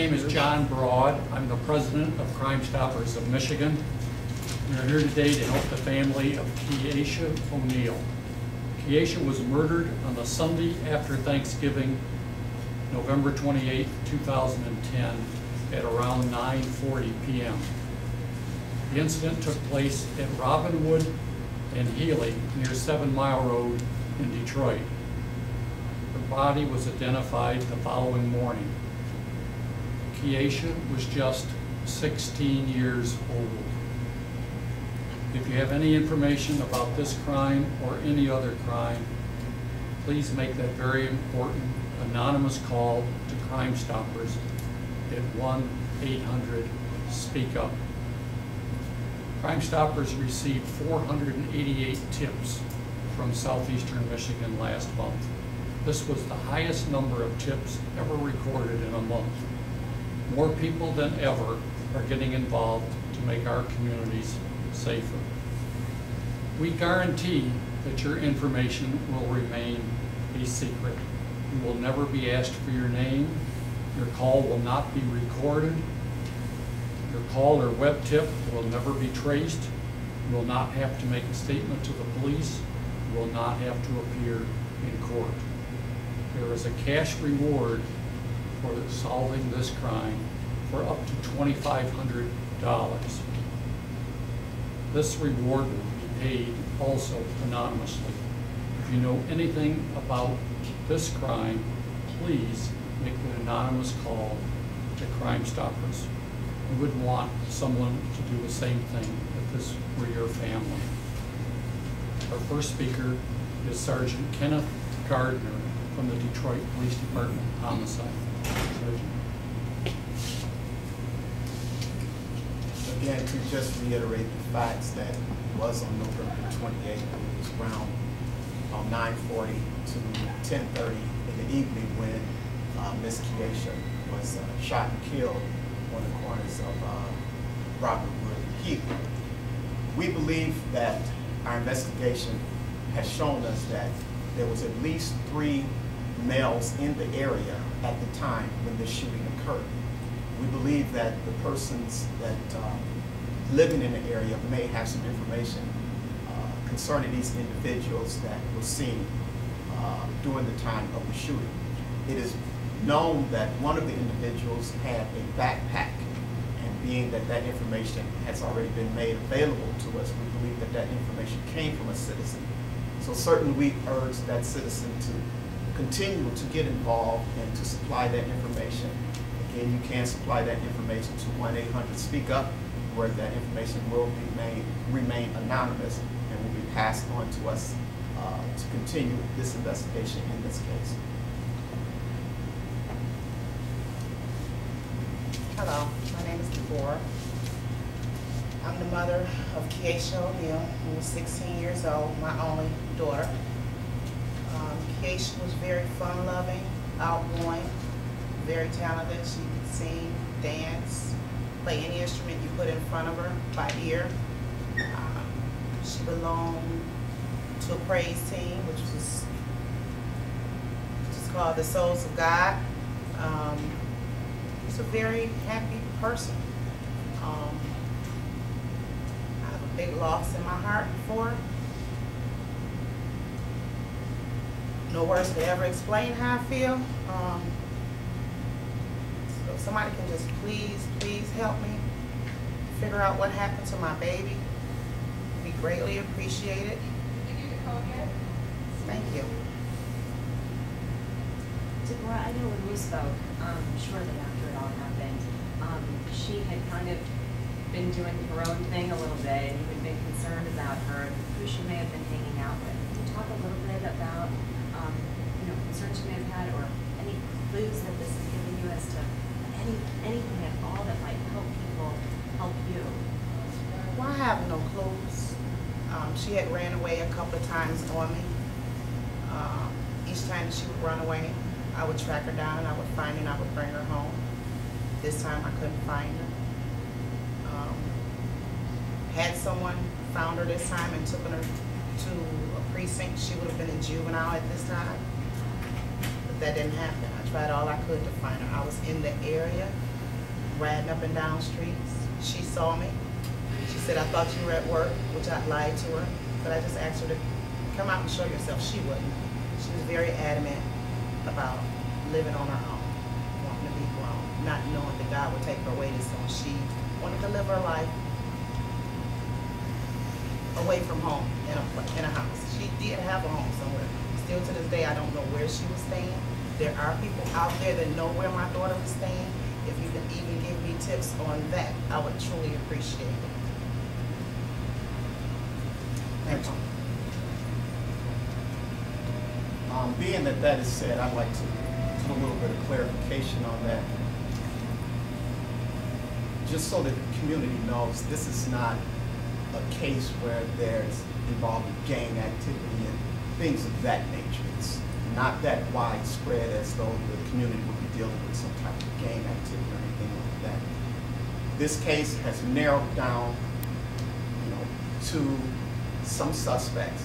name is John Broad. I'm the president of Crime Stoppers of Michigan. We are here today to help the family of Keyasha O'Neal. Keyasha was murdered on the Sunday after Thanksgiving, November 28, 2010, at around 9:40 p.m. The incident took place at Robinwood and Healy near 7 Mile Road in Detroit. The body was identified the following morning. Keyasha was just 16 years old. If you have any information about this crime or any other crime, please make that very important anonymous call to Crime Stoppers at 1-800-SPEAK-UP. Crime Stoppers received 488 tips from southeastern Michigan last month. This was the highest number of tips ever recorded in a month. More people than ever are getting involved to make our communities safer. We guarantee that your information will remain a secret. You will never be asked for your name. Your call will not be recorded. Your call or web tip will never be traced. You will not have to make a statement to the police. You will not have to appear in court. There is a cash reward for solving this crime for up to $2,500. This reward will be paid also anonymously. If you know anything about this crime, please make an anonymous call to Crime Stoppers. We would want someone to do the same thing if this were your family. Our first speaker is Sergeant Kenneth Gardner from the Detroit Police Department Homicide. Sergeant. Again, to just reiterate the facts that it was on November 28th, it was around 9:40 to 10:30 in the evening when Miss Keyasha was shot and killed on the corners of Robinwood and Healy. We believe that our investigation has shown us that there was at least 3 males in the area at the time when this shooting occurred. We believe that the persons that living in the area may have some information concerning these individuals that were seen during the time of the shooting. It is known that one of the individuals had a backpack, and being that that information has already been made available to us, we believe that that information came from a citizen. So certainly we urge that citizen to continue to get involved and to supply that information. Again, you can supply that information to 1-800-SPEAK-UP, where that information will remain anonymous and will be passed on to us to continue this investigation in this case. Hello, my name is Deborah. I'm the mother of Keyasha O'Neal, who was 16 years old, my only daughter. Keyasha was very fun-loving, outgoing, very talented. She could sing, dance, play any instrument you put in front of her by ear. She belonged to a praise team, which was called the Souls of God. She's a very happy person. I have a big loss in my heart for her. No words could ever explain how I feel. So if somebody can just please help me figure out what happened to my baby, we greatly appreciate it. Did you get the code yet? Thank you. Deborah, I know when we spoke, shortly after it all happened, she had kind of been doing her own thing a little bit, and you had been concerned about her, who she may have been hanging out with. Can you talk a little bit about concerns you may have had, or any clues that this has given you as to anything at all that might help people help you? Well, I have no clues. She had ran away a couple of times on me. Each time she would run away, I would track her down and I would find her and I would bring her home. This time I couldn't find her. Had someone found her this time and took her to a precinct, she would have been a juvenile at this time. But that didn't happen. I tried all I could to find her. I was in the area riding up and down streets. She saw me. She said, I thought you were at work, which I lied to her. But I just asked her to come out and show yourself. She wouldn't. She was very adamant about living on her own, wanting to be grown, not knowing that God would take her away this soon. She wanted to live her life away from home in a house. She did have a home somewhere. Still to this day, I don't know where she was staying. There are people out there that know where my daughter was staying. If you can even give me tips on that, I would truly appreciate it. Thank you. Being that that is said, I'd like to put a little bit of clarification on that. Just so that the community knows, this is not a case where there's involving gang activity and things of that nature. It's not that widespread as though the community would be dealing with some type of gang activity or anything like that. This case has narrowed down, to some suspects.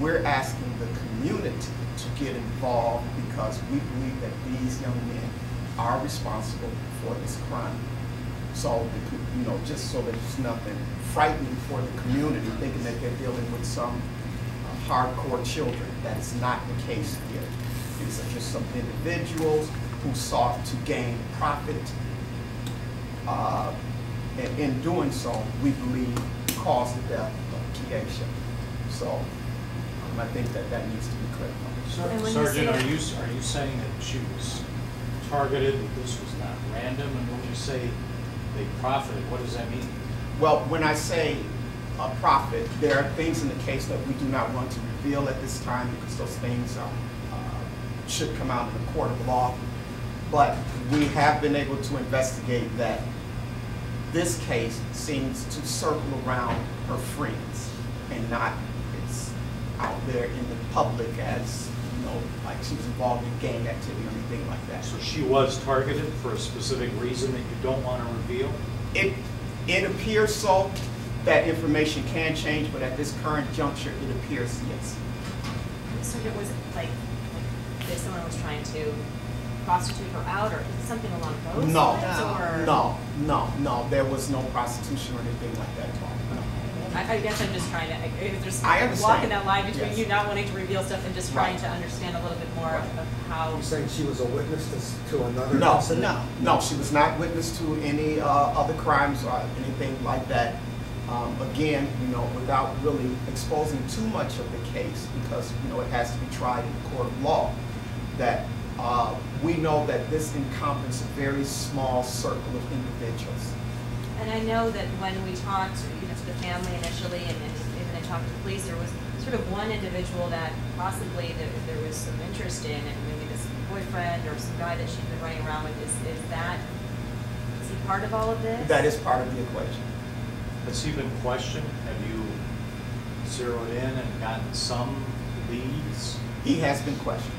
We're asking the community to get involved because we believe that these young men are responsible for this crime. So, just so that it's nothing frightening for the community, thinking that they're dealing with some hardcore children. That is not the case here. These are just some individuals who sought to gain profit. And in doing so, we believe caused the death of Keyasha. So I think that that needs to be clarified. Sergeant, are you saying that she was targeted, that this was not random? And when you say they profited, what does that mean? Well, when I say profit, there are things in the case that we do not want to reveal at this time because those things should come out in the court of law. But we have been able to investigate that this case seems to circle around her friends and not it's out there in the public as, like she was involved in gang activity or anything like that. So she was targeted for a specific reason that you don't want to reveal? It appears so. That information can change, but at this current juncture, it appears yes. So it was like if someone was trying to prostitute her out, or something along those lines? Or? No. There was no prostitution or anything like that at all. No. I guess I'm just trying to. I understand. Walking that line between Yes. you not wanting to reveal stuff and just trying to understand a little bit more of how. You're saying she was a witness to another No, incident? no, she was not witness to any other crimes or anything like that. Again, without really exposing too much of the case, because it has to be tried in the court of law, that we know that this encompasses a very small circle of individuals. And I know that when we talked to the family initially, and even I talked to the police, there was sort of one individual that possibly there was some interest in, and maybe this boyfriend or some guy that she'd been running around with. Is he part of all of this? That is part of the equation. Has he been questioned? Have you zeroed in and gotten some leads? He has been questioned.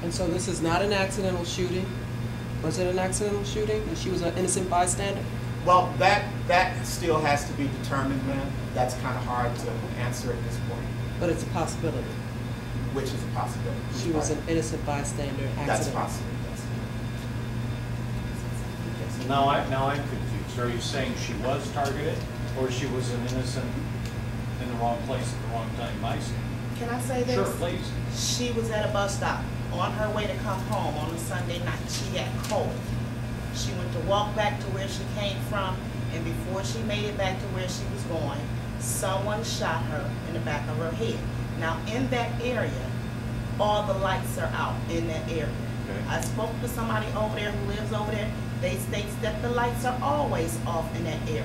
And so this is not an accidental shooting? Was it an accidental shooting and she was an innocent bystander? Well, that still has to be determined, ma'am. That's kind of hard to answer at this point. But it's a possibility. Which is a possibility. She was an innocent bystander accident. That's possible, yes. Now I'm confused. Are you saying she was targeted, or she was an innocent in the wrong place at the wrong time bystander? Can I say this? Sure, please. She was at a bus stop on her way to come home on a Sunday night. She had cold. She went to walk back to where she came from, and before she made it back to where she was going, someone shot her in the back of her head. Now, in that area, all the lights are out in that area. Okay. I spoke to somebody over there who lives over there. They state that the lights are always off in that area.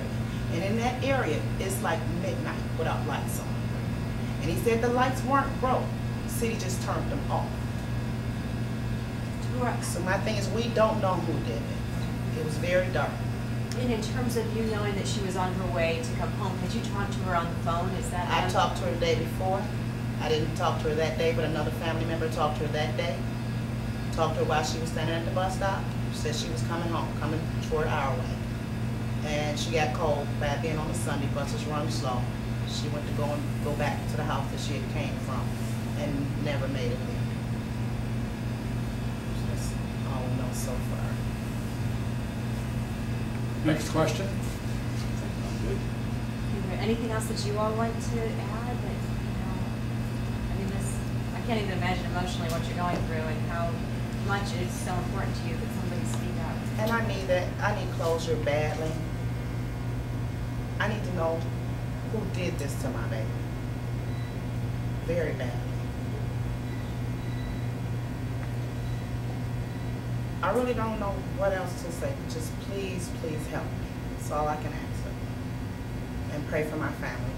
And in that area, it's like midnight without lights on. And he said the lights weren't broke. The city just turned them off. So my thing is, we don't know who did it. It was very dark. And in terms of you knowing that she was on her way to come home, had you talked to her on the phone? Is that? I talked to her the day before. I didn't talk to her that day, but another family member talked to her that day. Talked to her while she was standing at the bus stop. She said she was coming home, coming toward our way. And she got cold by being on a Sunday, buses run slow. She went to go back to the house that she had came from and never made it there. That's all we know so far. Next question? I'm good. Is there anything else that you all like to add that, I mean, I can't even imagine emotionally what you're going through and how much it's so important to you that somebody speak up. And I need that, I need closure badly. I need to know who did this to my baby. Very badly. I really don't know what else to say. Just please, please help me. That's all I can ask for. And pray for my family.